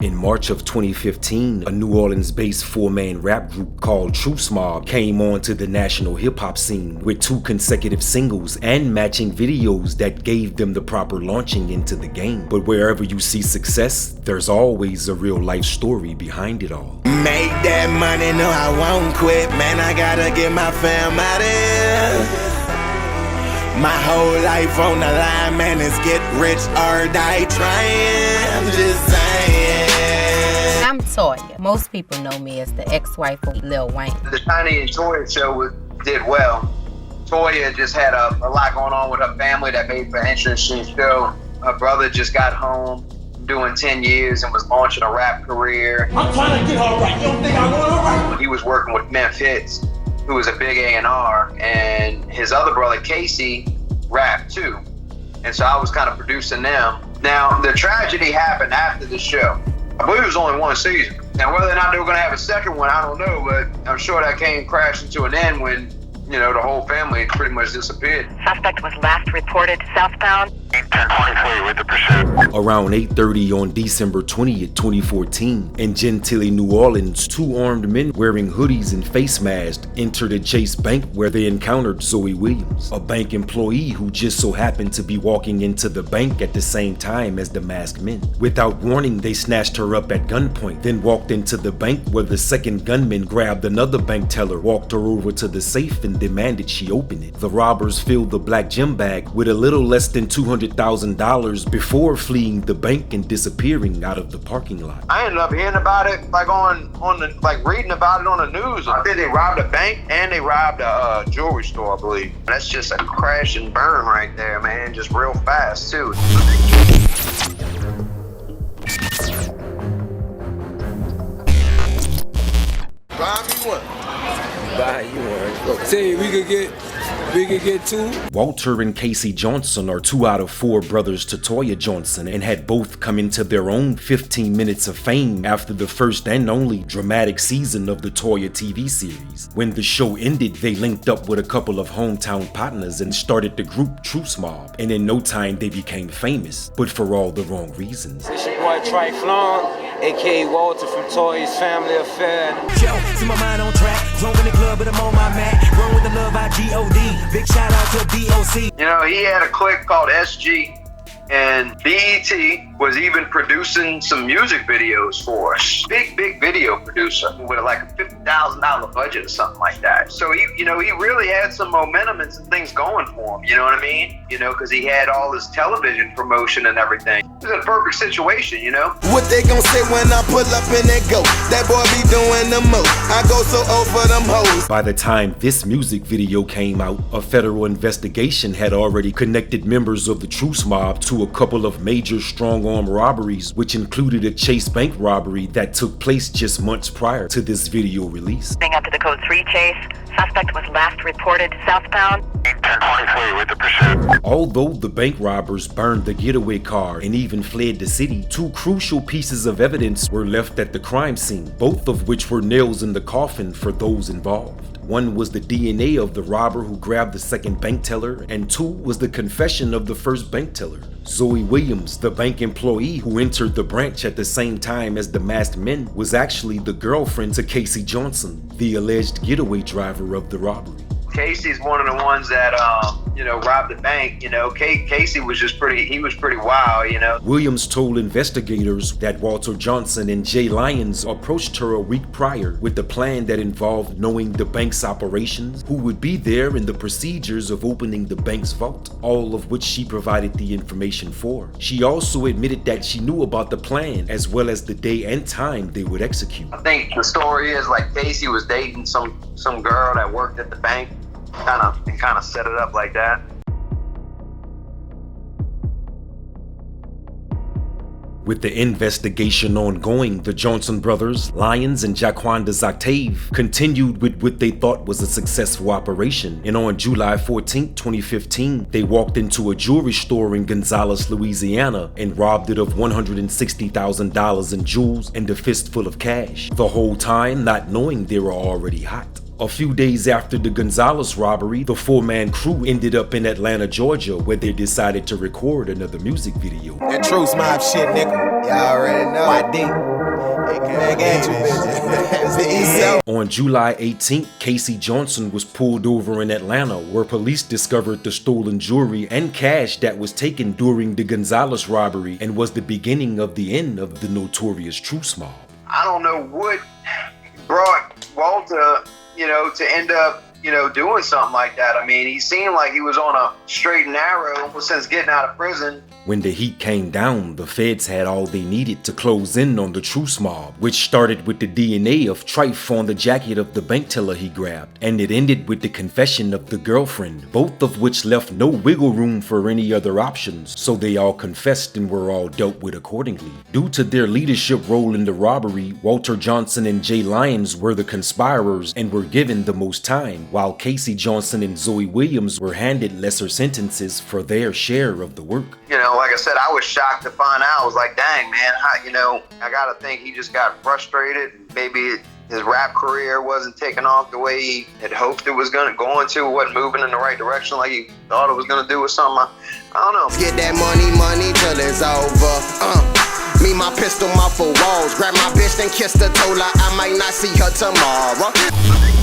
In March of 2015, a New Orleans-based four-man rap group called Trife came onto the national hip-hop scene with 2 consecutive singles and matching videos that gave them the proper launching into the game. But wherever you see success, there's always a real-life story behind it all. Make that money, no I won't quit, man, I gotta get my fam out of here. My whole life on the line, man, is get rich or die trying. I'm just saying. I'm Toya. Most people know me as the ex-wife of Lil Wayne. The Tiny and Toya show did well. Toya just had a lot going on with her family that made for an interesting show. Her brother just got home doing 10 years and was launching a rap career. I'm trying to get her right. You don't think I want her right? He was working with Memphis, who was a big A&R, and his other brother Casey rapped too. And so I was kind of producing them. Now, the tragedy happened after the show. I believe it was only 1 season. Now, whether or not they were going to have a second one, I don't know, but I'm sure that came crashing to an end when, you know, the whole family pretty much disappeared. Suspect was last reported southbound. Around 8:30 on December 20th, 2014, in Gentilly, New Orleans, 2 armed men wearing hoodies and face masks entered a Chase Bank where they encountered Zoe Williams, a bank employee who just so happened to be walking into the bank at the same time as the masked men. Without warning, they snatched her up at gunpoint, then walked into the bank where the second gunman grabbed another bank teller, walked her over to the safe and demanded she open it. The robbers filled the black gym bag with a little less than $200,000 before fleeing the bank and disappearing out of the parking lot. I ended up hearing about it, reading about it on the news. I think they robbed a bank and they robbed a jewelry store, I believe. That's just a crash and burn right there, man. Just real fast too. Buy me one. Buy you one. Say we could get 2. Walter and Casey Johnson are 2 out of 4 brothers to Toya Johnson and had both come into their own 15 minutes of fame after the first and only dramatic season of the Toya TV series. When the show ended, they linked up with a couple of hometown partners and started the group Trife, and in no time they became famous, but for all the wrong reasons. It's your boy Trife, aka Walter from Toya's Family Affair. Yo, see my mind on track. Drunk in the club, but I'm on my mat. Run with the love, I-G-O-D. Big shout out to BOC. You know, he had a clique called SG, and BET was even producing some music videos for us. Big video producer with like a $50,000 budget or something like that. So he really had some momentum and some things going for him. You know what I mean? You know, because he had all this television promotion and everything. It was a perfect situation, you know? What they gon' say when I pull up and they go? That boy be doing the most. I go so old for them hoes. By the time this music video came out, a federal investigation had already connected members of the Trife mob to a couple of major strong-arm robberies, which included a Chase Bank robbery that took place just months prior to this video release. Being up to the code 3 chase. Suspect was last reported southbound. Although the bank robbers burned the getaway car and even fled the city, 2 crucial pieces of evidence were left at the crime scene, both of which were nails in the coffin for those involved. One was the DNA of the robber who grabbed the second bank teller, and 2 was the confession of the first bank teller. Zoe Williams, the bank employee who entered the branch at the same time as the masked men, was actually the girlfriend to Casey Johnson, the alleged getaway driver of the robbery. Casey's one of the ones that, robbed the bank. You know, Casey was pretty wild, you know. Williams told investigators that Walter Johnson and Jay Lyons approached her a week prior with a plan that involved knowing the bank's operations, who would be there, and the procedures of opening the bank's vault, all of which she provided the information for. She also admitted that she knew about the plan as well as the day and time they would execute. I think the story is like Casey was dating some girl that worked at the bank. Kind of set it up like that. With the investigation ongoing, the Johnson brothers, Lyons and Jaquanda Octave, continued with what they thought was a successful operation, and on July 14, 2015, they walked into a jewelry store in Gonzales, Louisiana, and robbed it of $160,000 in jewels and a fistful of cash, the whole time not knowing they were already hot. A few days after the Gonzalez robbery, the four-man crew ended up in Atlanta, Georgia, where they decided to record another music video. That Truce Mob shit, nigga. Y'all already know. On July 18th, Casey Johnson was pulled over in Atlanta, where police discovered the stolen jewelry and cash that was taken during the Gonzalez robbery and was the beginning of the end of the notorious Truce Mob. I don't know what brought Walter, to end up, doing something like that. I mean, he seemed like he was on a straight and narrow since getting out of prison. When the heat came down, the feds had all they needed to close in on the Truce Mob, which started with the DNA of Trife on the jacket of the bank teller he grabbed, and it ended with the confession of the girlfriend, both of which left no wiggle room for any other options, so they all confessed and were all dealt with accordingly. Due to their leadership role in the robbery, Walter Johnson and Jay Lyons were the conspirators and were given the most time, while Casey Johnson and Zoe Williams were handed lesser sentences for their share of the work. Like I said, I was shocked to find out. I was like, dang, man, I gotta think he just got frustrated. Maybe his rap career wasn't taking off the way he had hoped it was going to, wasn't moving in the right direction like he thought it was going to do or something. I don't know. Get that money till it's over. Me, my pistol, my 4 walls. Grab my bitch, then kiss the tola. I might not see her tomorrow.